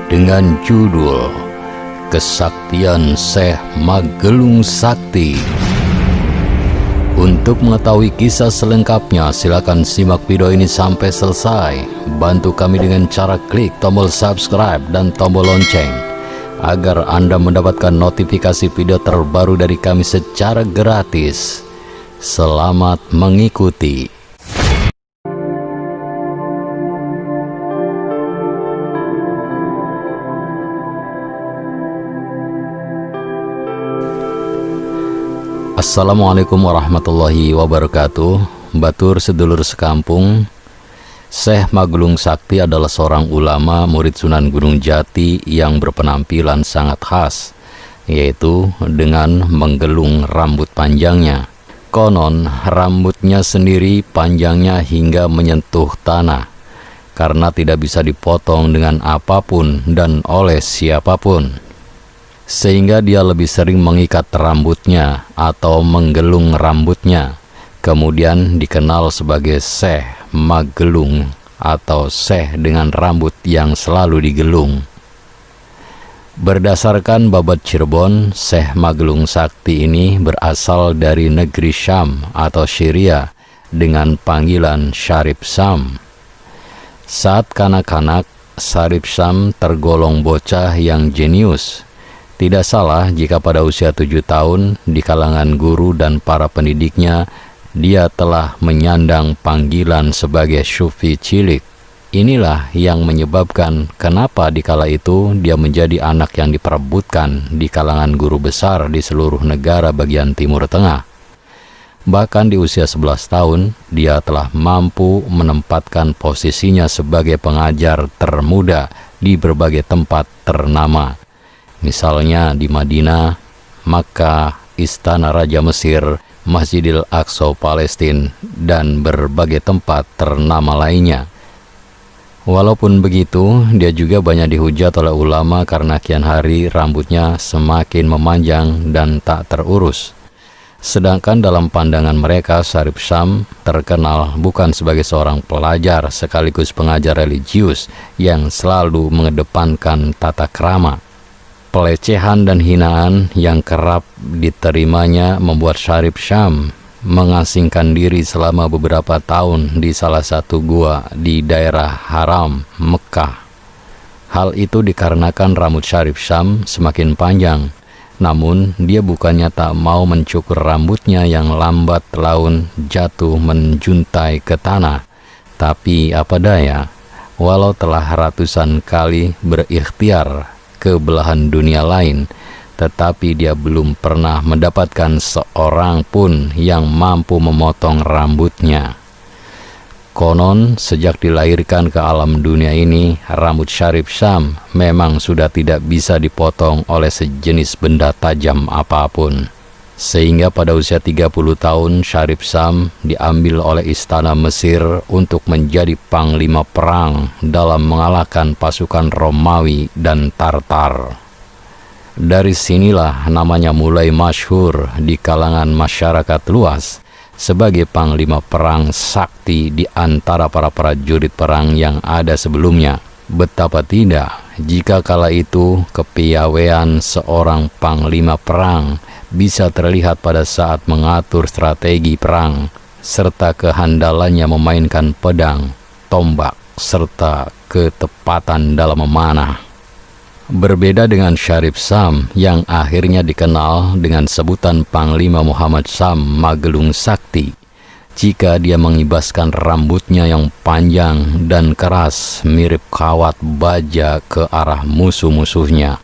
dengan judul Kesaktian Syekh Magelung Sakti. Untuk mengetahui kisah selengkapnya, silakan simak video ini sampai selesai. Bantu kami dengan cara klik tombol subscribe dan tombol lonceng agar Anda mendapatkan notifikasi video terbaru dari kami secara gratis. Selamat mengikuti. Assalamualaikum warahmatullahi wabarakatuh. Batur sedulur sekampung, Syekh Magelung Sakti adalah seorang ulama murid Sunan Gunung Jati yang berpenampilan sangat khas, yaitu dengan menggelung rambut panjangnya. Konon rambutnya sendiri panjangnya hingga menyentuh tanah, karena tidak bisa dipotong dengan apapun dan oleh siapapun. Sehingga dia lebih sering mengikat rambutnya atau menggelung rambutnya. Kemudian dikenal sebagai Syekh Magelung atau Syekh dengan rambut yang selalu digelung. Berdasarkan Babat Cirebon, Syekh Magelung Sakti ini berasal dari negeri Syam atau Syria dengan panggilan Syarif Syam. Saat kanak-kanak, Syarif Syam tergolong bocah yang jenius. Tidak salah jika pada usia 7 tahun di kalangan guru dan para pendidiknya dia telah menyandang panggilan sebagai Syufi cilik. Inilah yang menyebabkan kenapa di kala itu dia menjadi anak yang diperebutkan di kalangan guru besar di seluruh negara bagian Timur Tengah. Bahkan di usia 11 tahun dia telah mampu menempatkan posisinya sebagai pengajar termuda di berbagai tempat ternama. Misalnya di Madinah, Makkah, Istana Raja Mesir, Masjidil Aqsa Palestina, dan berbagai tempat ternama lainnya. Walaupun begitu, dia juga banyak dihujat oleh ulama karena kian hari rambutnya semakin memanjang dan tak terurus. Sedangkan dalam pandangan mereka, Syarif Syam terkenal bukan sebagai seorang pelajar sekaligus pengajar religius yang selalu mengedepankan tata krama. Pelecehan dan hinaan yang kerap diterimanya membuat Syarif Syam mengasingkan diri selama beberapa tahun di salah satu gua di daerah Haram, Mekah. Hal itu dikarenakan rambut Syarif Syam semakin panjang, namun dia bukannya tak mau mencukur rambutnya yang lambat laun jatuh menjuntai ke tanah. Tapi apa daya, walau telah ratusan kali berikhtiar ke belahan dunia lain, tetapi dia belum pernah mendapatkan seorang pun yang mampu memotong rambutnya. Konon sejak dilahirkan ke alam dunia ini, rambut Syarif Syam memang sudah tidak bisa dipotong oleh sejenis benda tajam apapun. Sehingga pada usia 30 tahun Syarif Syam diambil oleh istana Mesir untuk menjadi panglima perang dalam mengalahkan pasukan Romawi dan Tartar. Dari sinilah namanya mulai masyhur di kalangan masyarakat luas sebagai panglima perang sakti di antara para prajurit perang yang ada sebelumnya. Betapa tidak jika kala itu kepiawaian seorang panglima perang bisa terlihat pada saat mengatur strategi perang, serta kehandalannya memainkan pedang, tombak, serta ketepatan dalam memanah. Berbeda dengan Syarif Syam yang akhirnya dikenal dengan sebutan Panglima Muhammad Syam Magelung Sakti, jika dia mengibaskan rambutnya yang panjang dan keras mirip kawat baja ke arah musuh-musuhnya.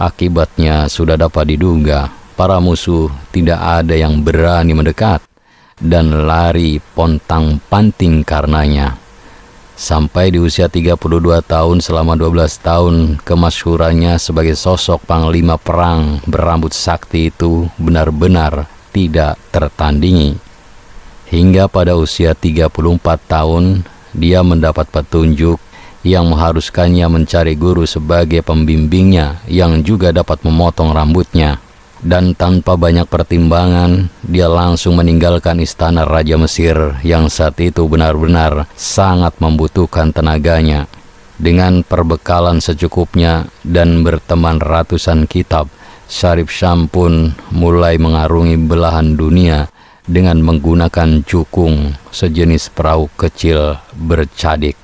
Akibatnya sudah dapat diduga, para musuh tidak ada yang berani mendekat dan lari pontang-panting karenanya. Sampai di usia 32 tahun selama 12 tahun, kemasyhurannya sebagai sosok panglima perang berambut sakti itu benar-benar tidak tertandingi. Hingga pada usia 34 tahun, dia mendapat petunjuk yang mengharuskannya mencari guru sebagai pembimbingnya yang juga dapat memotong rambutnya. Dan tanpa banyak pertimbangan, dia langsung meninggalkan istana Raja Mesir yang saat itu benar-benar sangat membutuhkan tenaganya. Dengan perbekalan secukupnya dan berteman ratusan kitab, Syarif Syam pun mulai mengarungi belahan dunia dengan menggunakan cukung, sejenis perahu kecil bercadik.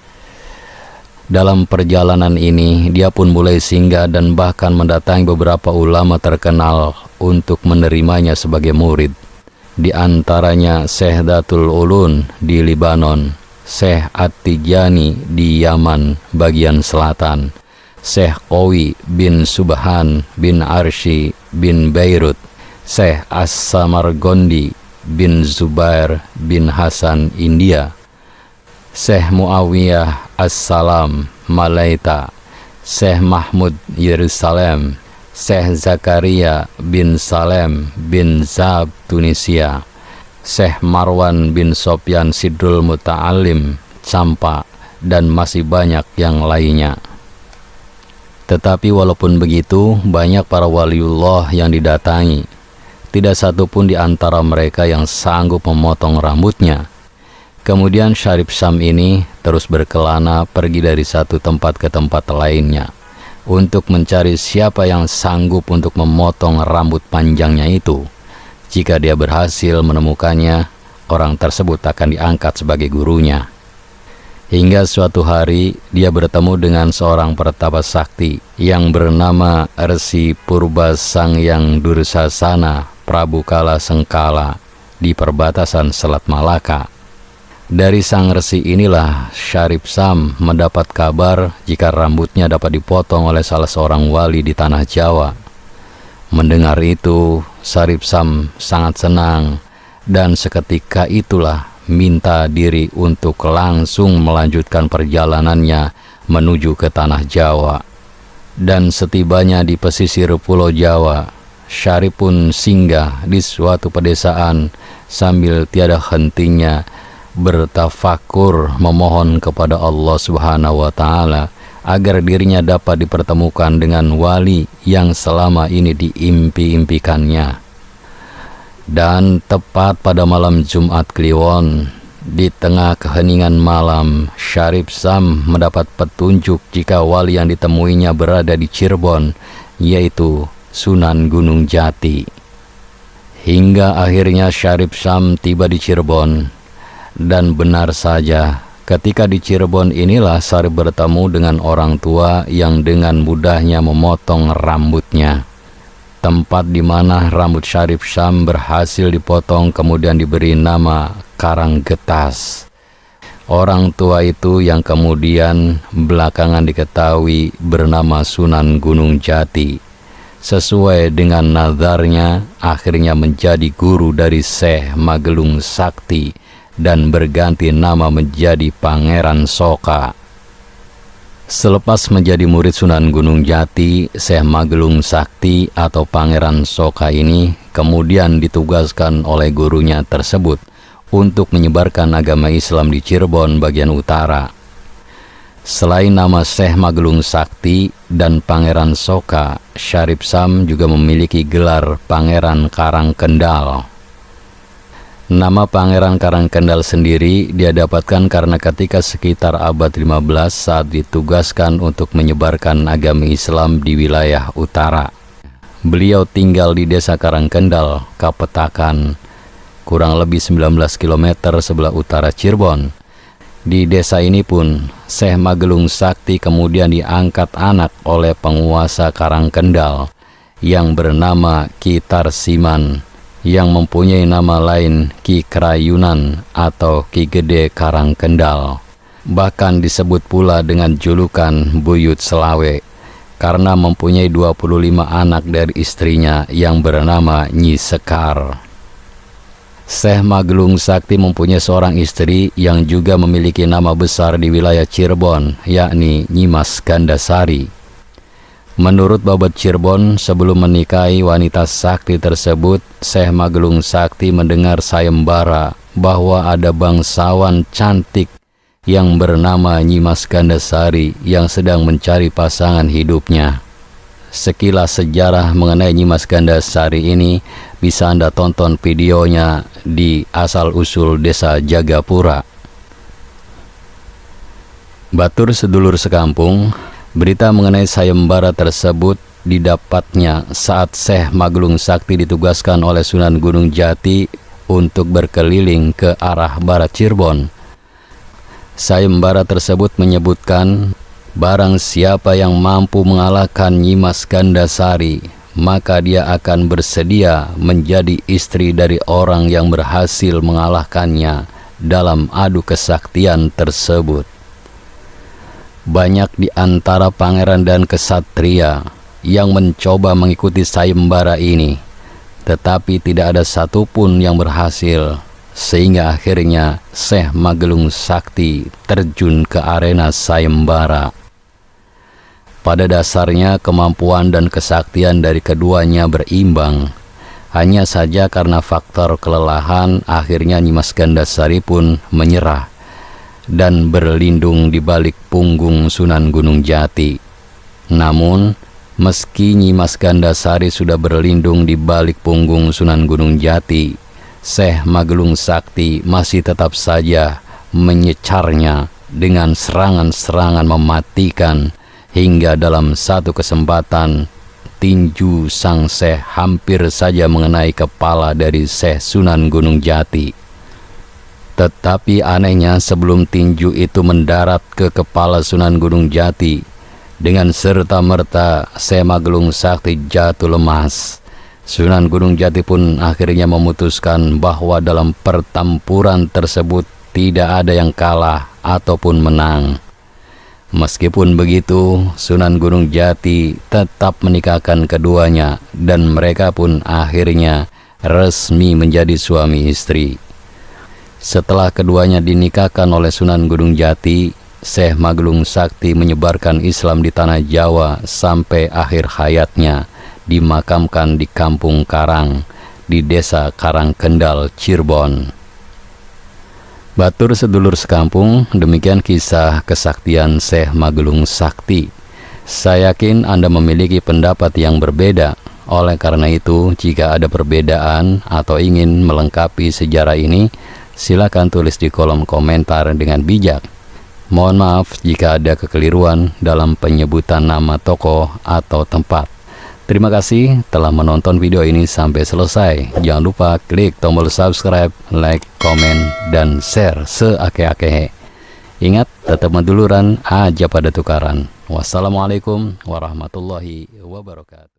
Dalam perjalanan ini, dia pun mulai singgah dan bahkan mendatangi beberapa ulama terkenal untuk menerimanya sebagai murid. Di antaranya Syekh Datul Ulun di Libanon, Syekh At-Tijani di Yaman bagian selatan, Syekh Qawi bin Subhan bin Arsy bin Beirut, Syekh As-Samargondi bin Zubair bin Hasan India, Syekh Muawiyah As-Salam Malaita, Syekh Mahmud Yerusalem, Syekh Zakaria bin Salem bin Zab Tunisia, Syekh Marwan bin Sofyan Sidrul Muta'alim Campa, dan masih banyak yang lainnya. Tetapi walaupun begitu, banyak para waliullah yang didatangi. Tidak satu pun di antara mereka yang sanggup memotong rambutnya. Kemudian Syarif Syam ini terus berkelana pergi dari satu tempat ke tempat lainnya untuk mencari siapa yang sanggup untuk memotong rambut panjangnya itu. Jika dia berhasil menemukannya, orang tersebut akan diangkat sebagai gurunya. Hingga suatu hari, dia bertemu dengan seorang pertapa sakti yang bernama Resi Purba Sangyang Dursasana Prabu Kala Sengkala di perbatasan Selat Malaka. Dari sang resi inilah Syarif Syam mendapat kabar jika rambutnya dapat dipotong oleh salah seorang wali di tanah Jawa. Mendengar itu, Syarif Syam sangat senang dan seketika itulah minta diri untuk langsung melanjutkan perjalanannya menuju ke tanah Jawa. Dan setibanya di pesisir Pulau Jawa, Syarif pun singgah di suatu pedesaan sambil tiada hentinya bertafakur memohon kepada Allah Subhanahu wa Ta'ala agar dirinya dapat dipertemukan dengan wali yang selama ini diimpi-impikannya. Dan tepat pada malam Jumat Kliwon, di tengah keheningan malam, Syarif Syam mendapat petunjuk jika wali yang ditemuinya berada di Cirebon, yaitu Sunan Gunung Jati. Hingga akhirnya Syarif Syam tiba di Cirebon. Dan benar saja, ketika di Cirebon inilah Syarif bertemu dengan orang tua yang dengan mudahnya memotong rambutnya. Tempat di mana rambut Syarif Syam berhasil dipotong kemudian diberi nama Karanggetas. Orang tua itu yang kemudian belakangan diketahui bernama Sunan Gunung Jati. Sesuai dengan nazarnya, akhirnya menjadi guru dari Syekh Magelung Sakti dan berganti nama menjadi Pangeran Soka. Selepas menjadi murid Sunan Gunung Jati, Syekh Magelung Sakti atau Pangeran Soka ini kemudian ditugaskan oleh gurunya tersebut untuk menyebarkan agama Islam di Cirebon bagian utara. Selain nama Syekh Magelung Sakti dan Pangeran Soka, Syarif Syam juga memiliki gelar Pangeran Karangkendal. Nama Pangeran Karangkendal sendiri dia dapatkan karena ketika sekitar abad 15 saat ditugaskan untuk menyebarkan agama Islam di wilayah utara. Beliau tinggal di desa Karangkendal, Kapetakan, kurang lebih 19 km sebelah utara Cirebon. Di desa ini pun, Syekh Magelung Sakti kemudian diangkat anak oleh penguasa Karangkendal yang bernama Ki Tarsiman, yang mempunyai nama lain Ki Krayunan atau Ki Gede Karangkendal. Bahkan disebut pula dengan julukan Buyut Selawe karena mempunyai 25 anak dari istrinya yang bernama Nyi Sekar. Syekh Magelung Sakti mempunyai seorang istri yang juga memiliki nama besar di wilayah Cirebon, yakni Nyimas Gandasari. Menurut Babat Cirebon, sebelum menikahi wanita sakti tersebut, Syekh Magelung Sakti mendengar sayembara bahwa ada bangsawan cantik yang bernama Nyimas Gandasari yang sedang mencari pasangan hidupnya. Sekilas sejarah mengenai Nyimas Gandasari ini bisa Anda tonton videonya di Asal Usul Desa Jagapura. Batur sedulur sekampung, berita mengenai sayembara tersebut didapatnya saat Syekh Magelung Sakti ditugaskan oleh Sunan Gunung Jati untuk berkeliling ke arah barat Cirebon. Sayembara tersebut menyebutkan, barang siapa yang mampu mengalahkan Nyimas Gandasari, maka dia akan bersedia menjadi istri dari orang yang berhasil mengalahkannya dalam adu kesaktian tersebut. Banyak di antara pangeran dan kesatria yang mencoba mengikuti sayembara ini, tetapi tidak ada satupun yang berhasil, sehingga akhirnya Syekh Magelung Sakti terjun ke arena sayembara. Pada dasarnya kemampuan dan kesaktian dari keduanya berimbang. Hanya saja karena faktor kelelahan, akhirnya Nyimas Gandasari pun menyerah dan berlindung di balik punggung Sunan Gunung Jati. Namun, meski Nyimas Gandasari sudah berlindung di balik punggung Sunan Gunung Jati, Syekh Magelung Sakti masih tetap saja menyecarnya dengan serangan-serangan mematikan, hingga dalam satu kesempatan tinju sang Syekh hampir saja mengenai kepala dari Syekh Sunan Gunung Jati. Tetapi anehnya, sebelum tinju itu mendarat ke kepala Sunan Gunung Jati, dengan serta-merta Syekh Magelung Sakti jatuh lemas. Sunan Gunung Jati pun akhirnya memutuskan bahwa dalam pertempuran tersebut tidak ada yang kalah ataupun menang. Meskipun begitu, Sunan Gunung Jati tetap menikahkan keduanya dan mereka pun akhirnya resmi menjadi suami istri. Setelah keduanya dinikahkan oleh Sunan Gunung Jati, Syekh Magelung Sakti menyebarkan Islam di tanah Jawa sampai akhir hayatnya, dimakamkan di Kampung Karang, di Desa Karangkendal, Cirebon. Batur sedulur sekampung, demikian kisah kesaktian Syekh Magelung Sakti. Saya yakin Anda memiliki pendapat yang berbeda. Oleh karena itu, jika ada perbedaan atau ingin melengkapi sejarah ini, silakan tulis di kolom komentar dengan bijak. Mohon maaf jika ada kekeliruan dalam penyebutan nama tokoh atau tempat. Terima kasih telah menonton video ini sampai selesai. Jangan lupa klik tombol subscribe, like, komen, dan share seake-ake. Ingat, tetap meduluran aja pada tukaran. Wassalamualaikum warahmatullahi wabarakatuh.